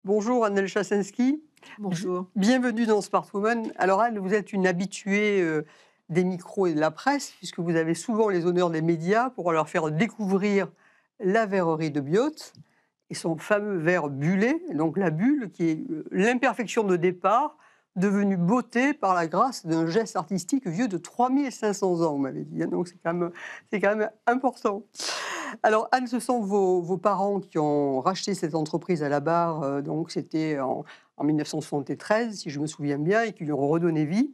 Bonjour Anne Chassensky. Bonjour. Bienvenue dans Smart Woman. Alors Anne, vous êtes une habituée des micros et de la presse, puisque vous avez souvent les honneurs des médias pour leur faire découvrir la verrerie de Biot et son fameux verre bullé, donc la bulle qui est l'imperfection de départ, devenue beauté par la grâce d'un geste artistique vieux de 3500 ans, vous m'avez dit, hein. Donc c'est quand même important. Alors Anne, ce sont vos parents qui ont racheté cette entreprise à la barre, donc c'était en 1973, si je me souviens bien, et qui lui ont redonné vie.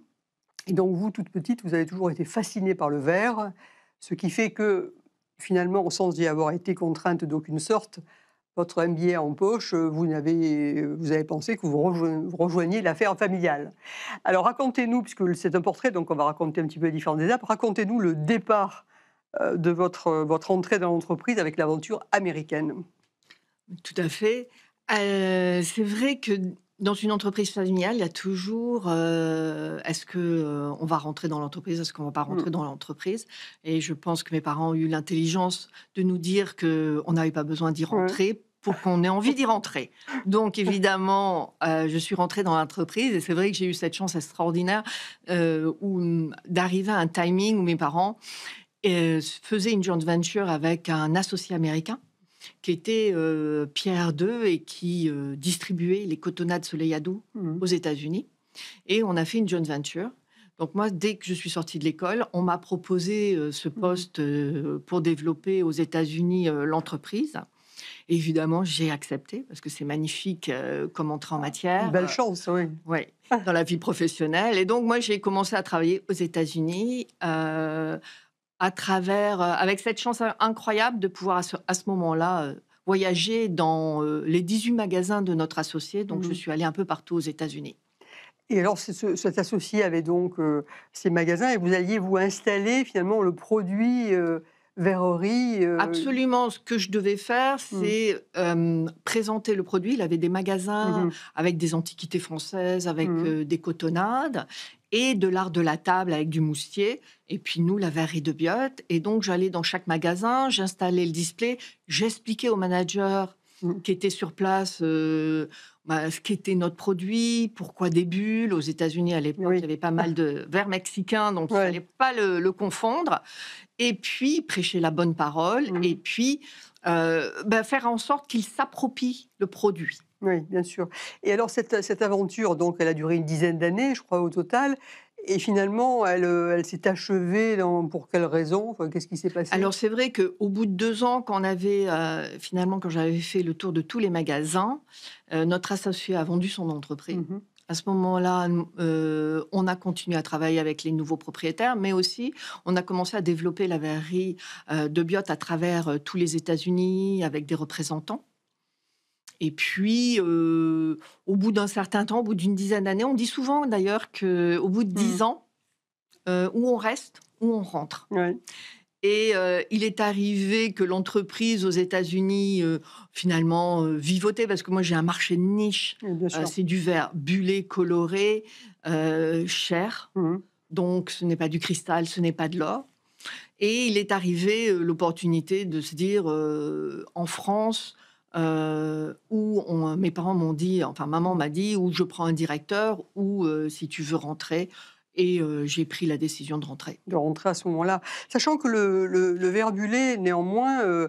Et donc vous, toute petite, vous avez toujours été fascinée par le verre, ce qui fait que, finalement, sans y avoir été contrainte d'aucune sorte, votre MBA en poche, vous avez pensé que vous rejoigniez l'affaire familiale. Alors racontez-nous, puisque c'est un portrait, donc on va raconter un petit peu les différentes étapes, racontez-nous le départ de votre entrée dans l'entreprise avec l'aventure américaine. Tout à fait. C'est vrai que dans une entreprise familiale, il y a toujours, est-ce que, on va rentrer dans l'entreprise? Est-ce qu'on va pas Mmh. rentrer dans l'entreprise? Et je pense que mes parents ont eu l'intelligence de nous dire qu'on n'avait pas besoin d'y Ouais. rentrer pour qu'on ait envie d'y rentrer. Donc évidemment, je suis rentrée dans l'entreprise et c'est vrai que j'ai eu cette chance extraordinaire, d'arriver à un timing où mes parents, faisaient une joint venture avec un associé américain qui était, Pierre II et qui, distribuait les cotonnades Soleil à Doux Mmh. aux États-Unis et on a fait une joint venture. Donc moi, dès que je suis sortie de l'école, on m'a proposé, ce Mmh. poste, pour développer aux États-Unis, l'entreprise. Évidemment, j'ai accepté parce que c'est magnifique, comme entrée en Une matière, belle chance, oui. ouais, dans la vie professionnelle et donc moi, j'ai commencé à travailler aux États-Unis, à travers, avec cette chance incroyable de pouvoir à ce moment-là, voyager dans, les 18 magasins de notre associé. Donc je Mmh. suis allée un peu partout aux États-Unis. Et alors cet associé avait donc, ces magasins et vous alliez vous installer finalement le produit, verrerie, Absolument, ce que je devais faire, mmh. c'est, présenter le produit. Il avait des Mmh magasins mh. avec des antiquités françaises, avec, Mmh. des cotonnades et de l'art de la table avec du moustier et puis nous, la verrerie de Biot et donc j'allais dans chaque magasin, j'installais le display, j'expliquais au manager Mmh. qui était sur place, ce qu'était notre produit, pourquoi des bulles. Aux États-Unis, à l'époque, il y Oui. avait pas mal de verres mexicains, donc il Ouais. fallait pas le confondre et puis prêcher la bonne parole et Mmh. puis, faire en sorte qu'il s'approprie le produit. Oui, bien sûr. Et alors cette aventure, donc elle a duré une dizaine d'années, je crois, au total, et finalement elle s'est achevée pour quelle raison? Enfin, qu'est-ce qui s'est passé? Alors c'est vrai qu'au bout de 2 ans, finalement, quand j'avais fait le tour de tous les magasins, notre associé a vendu son entreprise. Mmh mh. À ce moment-là, on a continué à travailler avec les nouveaux propriétaires, mais aussi on a commencé à développer la verrerie, de Biot à travers, tous les États-Unis avec des représentants. Et puis, au bout d'un certain temps, au bout d'une dizaine d'années, on dit souvent d'ailleurs qu'au bout de Mmh. 10 ans, ou on reste ou on rentre. Ouais. Et il est arrivé que l'entreprise aux États-Unis, finalement, vivotait parce que moi j'ai un marché de niche, Oui, bien sûr. c'est du verre bullé, coloré, cher, Mmh mh. donc ce n'est pas du cristal, ce n'est pas de l'or. Et il est arrivé, l'opportunité de se dire, en France, où mes parents m'ont dit, enfin maman m'a dit: «Ou je prends un directeur ou si tu veux rentrer» et j'ai pris la décision de rentrer. De rentrer à ce moment-là. Sachant que le Verbulé, néanmoins,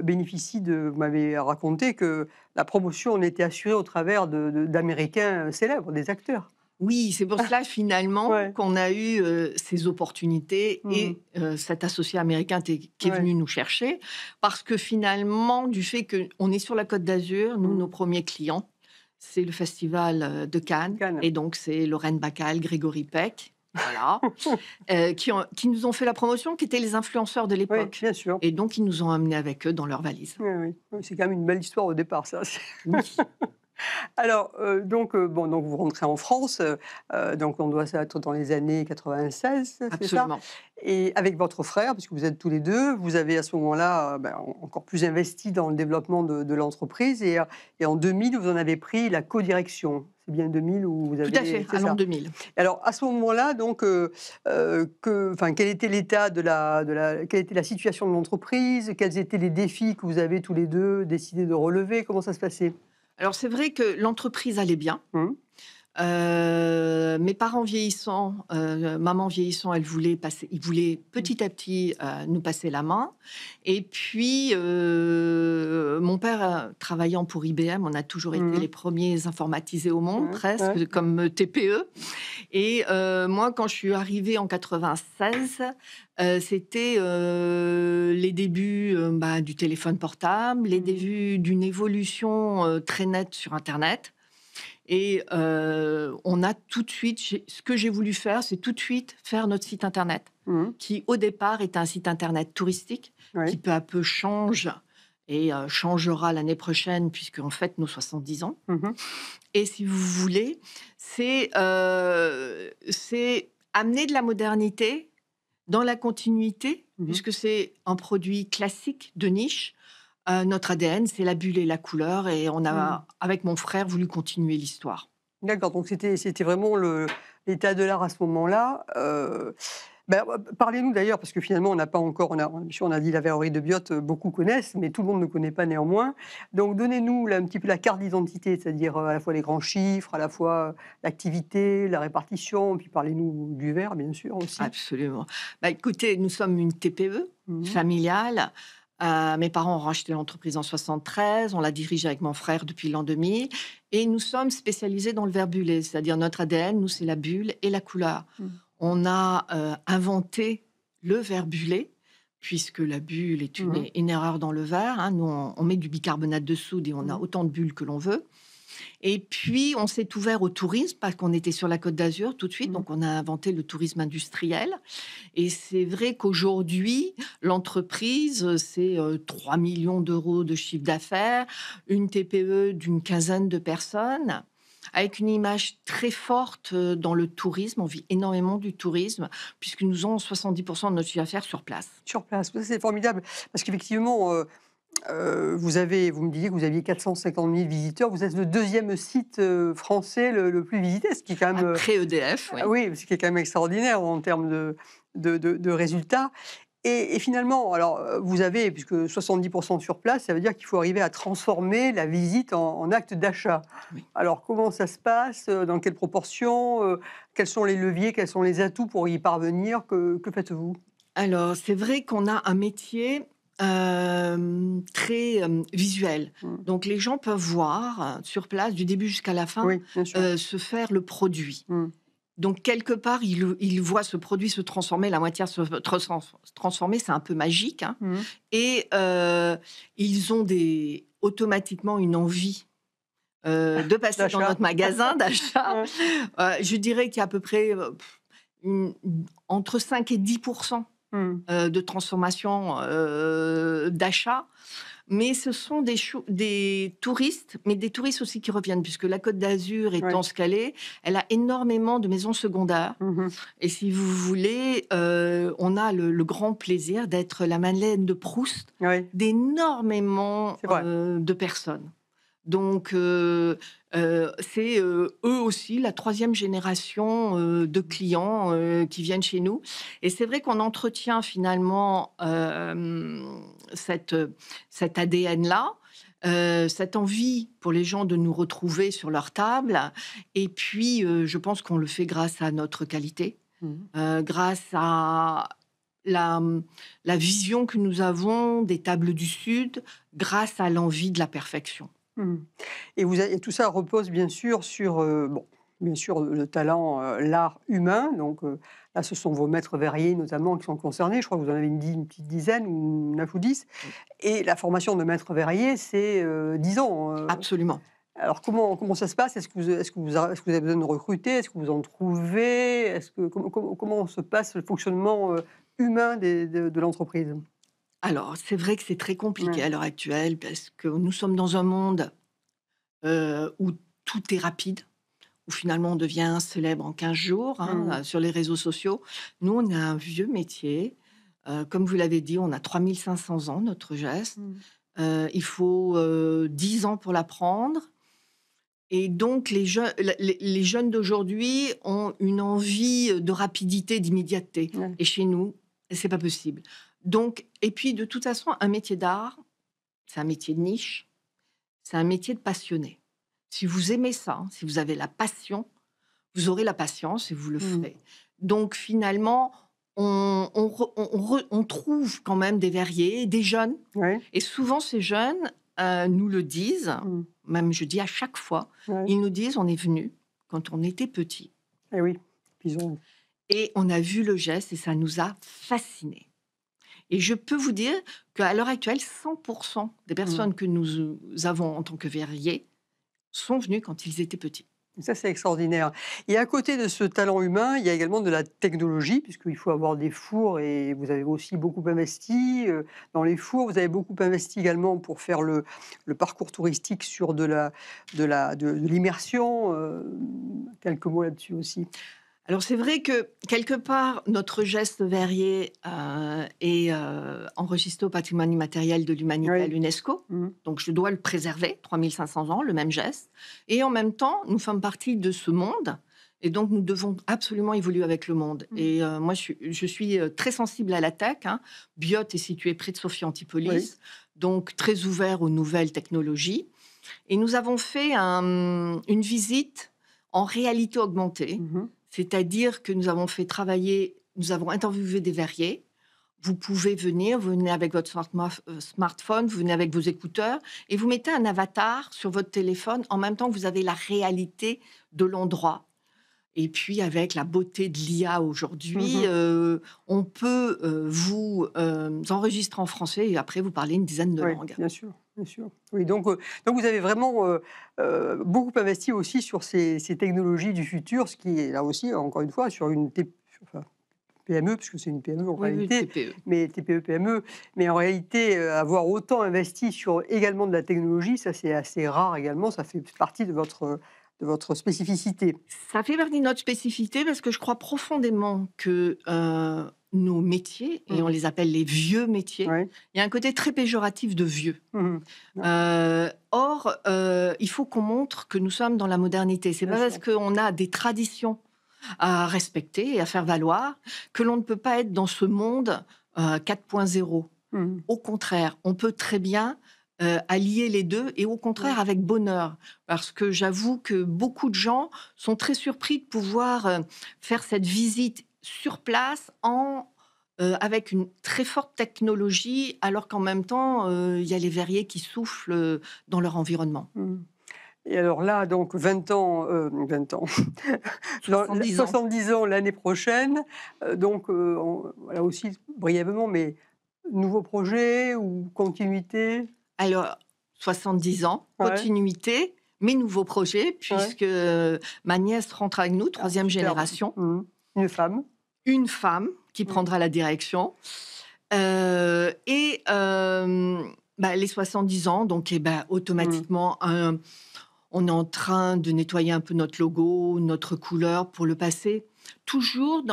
bénéficie vous m'avez raconté que la promotion en était assurée au travers d'Américains célèbres, des acteurs. Oui, c'est pour cela finalement Ouais. qu'on a eu, ces opportunités Mmh. et cet associé américain qui est Ouais. venu nous chercher. Parce que finalement, du fait qu'on est sur la Côte d'Azur, nous, nos Mmh. premiers clients, c'est le festival, de Cannes Cannes. et donc c'est Lorraine Bacal, Grégory Peck, voilà, qui nous ont fait la promotion, qui étaient les influenceurs de Oui, l'époque bien sûr. et donc ils nous ont amenés avec eux dans leurs valises. Oui, oui. Oui, c'est quand même une belle histoire au départ, ça. Oui, Alors, bon, donc vous rentrez en France, donc on doit ça être dans les années 96, c'est ça? absolument. Et avec votre frère, puisque vous êtes tous les 2, vous avez à ce moment-là, encore plus investi dans le développement de l'entreprise et en 2000, vous en avez pris la codirection. C'est bien 2000 où vous Tout à avez fait, c'est à l'an ça? 2000. Alors à ce moment-là donc, quel était l'état quelle était la situation de l'entreprise? Quels étaient les défis que vous avez tous les 2 décidé de relever? Comment ça se passait? Alors c'est vrai que l'entreprise allait bien. Mmh. Mes parents vieillissants, maman vieillissant, il voulait petit à petit, nous passer la main et puis, mon père, travaillant pour IBM, on a toujours été Mmh. les premiers informatisés au monde Ouais, ouais. presque, comme TPE et moi quand je suis arrivée en 96, c'était, les débuts, du téléphone portable, les Mmh. débuts d'une évolution, très nette sur internet. Et on a tout de suite ce que j'ai voulu faire, c'est tout de suite faire notre site internet, Mmh. qui au départ est un site internet touristique, qui Oui. peu à peu change et changera l'année prochaine puisqu'on fête nos 70 ans. Mmh mh. Et si vous voulez, c'est amener de la modernité dans la continuité, Mmh mh. puisque c'est un produit classique de niche. Notre ADN, c'est la bulle et la couleur et on Mmh. a, avec mon frère, voulu continuer l'histoire. D'accord, donc c'était vraiment l'état de l'art à ce moment-là. Parlez-nous d'ailleurs, parce que finalement on n'a pas encore bien sûr on a dit la verrerie de Biot, beaucoup connaissent, mais tout le monde ne connaît pas néanmoins. Donc donnez-nous là un petit peu la carte d'identité, c'est-à-dire, à la fois les grands chiffres, à la fois, l'activité, la répartition, puis parlez-nous du verre bien sûr aussi. Absolument. Écoutez, nous sommes une TPE Mmh mh. familiale. Mes parents ont racheté l'entreprise en 73. On la dirige avec mon frère depuis l'an 2000 et nous sommes spécialisés dans le verre bullé, c'est-à-dire notre ADN, nous, c'est la bulle et la couleur. Mmh. On a, inventé le verre bullé, puisque la bulle est Mmh mh. une erreur dans le verre, hein. Nous, on met du bicarbonate de soude et on a Mmh. autant de bulles que l'on veut. Et puis, on s'est ouvert au tourisme parce qu'on était sur la Côte d'Azur tout de suite, Mmh. donc on a inventé le tourisme industriel. Et c'est vrai qu'aujourd'hui, l'entreprise, c'est 3 millions d'euros de chiffre d'affaires, une TPE d'une quinzaine de personnes, avec une image très forte dans le tourisme. On vit énormément du tourisme, puisque nous avons 70% de notre chiffre d'affaires sur place. Sur place, ça c'est formidable parce qu'effectivement, vous me disiez que vous aviez 450 000 visiteurs. Vous êtes le deuxième site, français le plus visité, ce qui est quand même, Après EDF, oui. oui, ce qui est quand même extraordinaire en termes de résultats et finalement, alors, vous avez puisque 70 sur place, ça veut dire qu'il faut arriver à transformer la visite en acte d'achat. Oui. Alors comment ça se passe? Dans quelle proportion? Quels sont les leviers? Quels sont les atouts pour y parvenir? Que faites-vous? Alors, c'est vrai qu'on a un métier très visuel. Mmh. Donc, les gens peuvent voir sur place, du début jusqu'à la fin, Oui, bien sûr. se faire le produit. Mmh. Donc, quelque part, ils voient ce produit se transformer, la matière se transformer, c'est un peu magique, hein. Mmh. Et ils ont automatiquement une envie de passer dans D'achat. notre magasin d'achat. Ouais. Je dirais qu'il y a à peu près une- entre 5 et 10% Mmh. de transformation, d'achat. Mais ce sont des touristes, mais des touristes aussi qui reviennent, puisque la Côte d'Azur étant Ouais. ce qu'elle est, elle a énormément de maisons secondaires. Mmh mh. Et si vous voulez, on a le grand plaisir d'être la Madeleine de Proust Oui, d'énormément c'est vrai. de personnes. Donc, c'est eux aussi la troisième génération de clients qui viennent chez nous. Et c'est vrai qu'on entretient finalement cet ADN-là, cette envie pour les gens de nous retrouver sur leur table. Et puis, je pense qu'on le fait grâce à notre qualité, Mmh. grâce à la, la vision que nous avons des tables du Sud, grâce à l'envie de la perfection. Mmh. Et tout ça repose bien sûr sur, bon, bien sûr le talent, l'art humain donc là ce sont vos maîtres verriers notamment qui sont concernés. Je crois que vous en avez une petite dizaine ou 9 ou 10 Oui. et la formation de maître verrier c'est, 10 ans, Absolument. alors comment ça se passe? Est-ce que vous avez besoin de recruter? Est-ce que vous en trouvez? Est-ce que comment se passe le fonctionnement, humain de l'entreprise? Alors, c'est vrai que c'est très compliqué Ouais. à l'heure actuelle parce que nous sommes dans un monde où tout est rapide, où finalement on devient célèbre en 15 jours Mmh. hein, sur les réseaux sociaux. Nous, on a un vieux métier. Comme vous l'avez dit, on a 3500 ans, notre geste. Mmh. Il faut 10 ans pour l'apprendre. Et donc, les jeunes d'aujourd'hui ont une envie de rapidité, d'immédiateté. Ouais. Et chez nous, c'est pas possible. Donc, et puis, de toute façon, un métier d'art, c'est un métier de niche, c'est un métier de passionné. Si vous aimez ça, si vous avez la passion, vous aurez la patience et vous le Mmh. ferez. Donc finalement, on trouve quand même des verriers, des jeunes, Ouais. et souvent ces jeunes nous le disent, Mmh. même je dis à chaque fois, Ouais. ils nous disent on est venu quand on était petit Et oui. Puis ils ont et on a vu le geste et ça nous a fascinés. Et je peux vous dire qu'à l'heure actuelle, 100% des mmh. personnes que nous avons en tant que verriers sont venues quand ils étaient petits. Ça, c'est extraordinaire. Et à côté de ce talent humain, il y a également de la technologie, puisqu'il faut avoir des fours et vous avez aussi beaucoup investi dans les fours. Vous avez beaucoup investi également pour faire le parcours touristique sur de l'immersion. Quelques mots là-dessus aussi. Alors c'est vrai que quelque part, notre geste verrier est enregistré au patrimoine immatériel de l'humanité à Oui. l'UNESCO. Mhm. Donc je dois le préserver, 3500 ans, le même geste. Et en même temps, nous sommes partie de ce monde. Et donc nous devons absolument évoluer avec le monde. Mhm. Et moi, je suis très sensible à la tech, hein. Biot est situé près de Sophia Oui. Antipolis, donc très ouvert aux nouvelles technologies. Et nous avons fait une visite en réalité augmentée, Mhm. c'est-à-dire que nous avons fait travailler, nous avons interviewé des verriers. Vous pouvez venir, vous venez avec votre smartphone, vous venez avec vos écouteurs et vous mettez un avatar sur votre téléphone en même temps que vous avez la réalité de l'endroit. Et puis avec la beauté de l'IA aujourd'hui, Mhm. on peut vous enregistrer en français et après vous parler une dizaine de Oui, langues. bien sûr, bien sûr. Oui, donc vous avez vraiment beaucoup investi aussi sur ces technologies du futur, ce qui est là aussi, encore une fois, sur une enfin, PME, puisque c'est une PME en Oui, oui, réalité, TPE. mais TPE, PME, mais en réalité, avoir autant investi sur également de la technologie, ça c'est assez rare également, ça fait partie de votre spécificité. Ça fait partie de notre spécificité parce que je crois profondément que nos métiers, et on Mhm. les appelle les vieux métiers, Ouais. il y a un côté très péjoratif de vieux. Mhm. Ouais, Or, il faut qu'on montre que nous sommes dans la modernité. C'est bien pas parce sûr. qu'on a des traditions à respecter et à faire valoir que l'on ne peut pas être dans ce monde 4.0. Mhm. Au contraire, on peut très bien allier les deux et au Ouais. contraire avec bonheur. Parce que j'avoue que beaucoup de gens sont très surpris de pouvoir faire cette visite sur place avec une très forte technologie, alors qu'en même temps, il y a les verriers qui soufflent dans leur environnement. Mhm. Et alors là, donc 20 ans, 20 ans, dans 70 ans. 70 ans l'année prochaine, donc voilà aussi brièvement, mais nouveau projet ou continuité? Alors, 70 ans, Ouais, continuité, mes nouveaux projets, ouais. puisque ma nièce rentre avec nous, Ah troisième superbe. génération. Mmh. Une femme? Une femme qui Mmh. prendra la direction. Les 70 ans, donc Mmh. automatiquement, on est en train de nettoyer un peu notre logo, notre couleur pour le passer. Toujours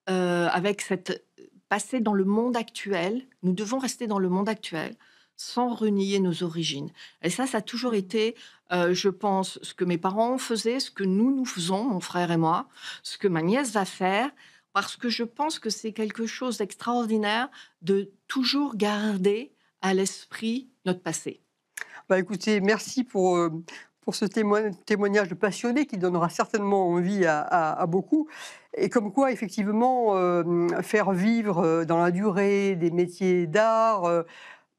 avec cette passer dans le monde actuel. Nous devons rester dans le monde actuel sans renier nos origines. Et ça a toujours Mmh. été, je pense, ce que mes parents faisaient, ce que nous faisons, mon frère et moi, ce que ma nièce va faire, parce que je pense que c'est quelque chose d'extraordinaire de toujours garder à l'esprit notre passé. Bah, écoutez, merci pour ce témoignage de passionné qui donnera certainement envie à beaucoup et comme quoi effectivement, faire vivre, dans la durée des métiers d'art,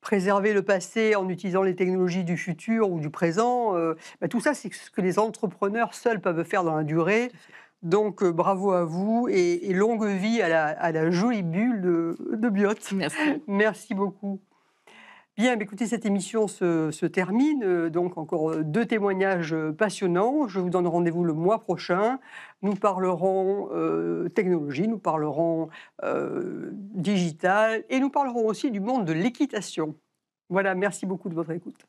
préserver le passé en utilisant les technologies du futur ou du présent, bah, tout ça, c'est ce que les entrepreneurs seuls peuvent faire dans la durée. Tout à fait. Donc, bravo à vous et longue vie à la jolie bulle de Biot. Merci. Merci beaucoup. Bien, bah, écoutez, cette émission se termine, donc encore, 2 témoignages, passionnants. Je vous donne rendez-vous le mois prochain. Nous parlerons, technologie, nous parlerons, digital et nous parlerons aussi du monde de l'équitation. Voilà, merci beaucoup de votre écoute.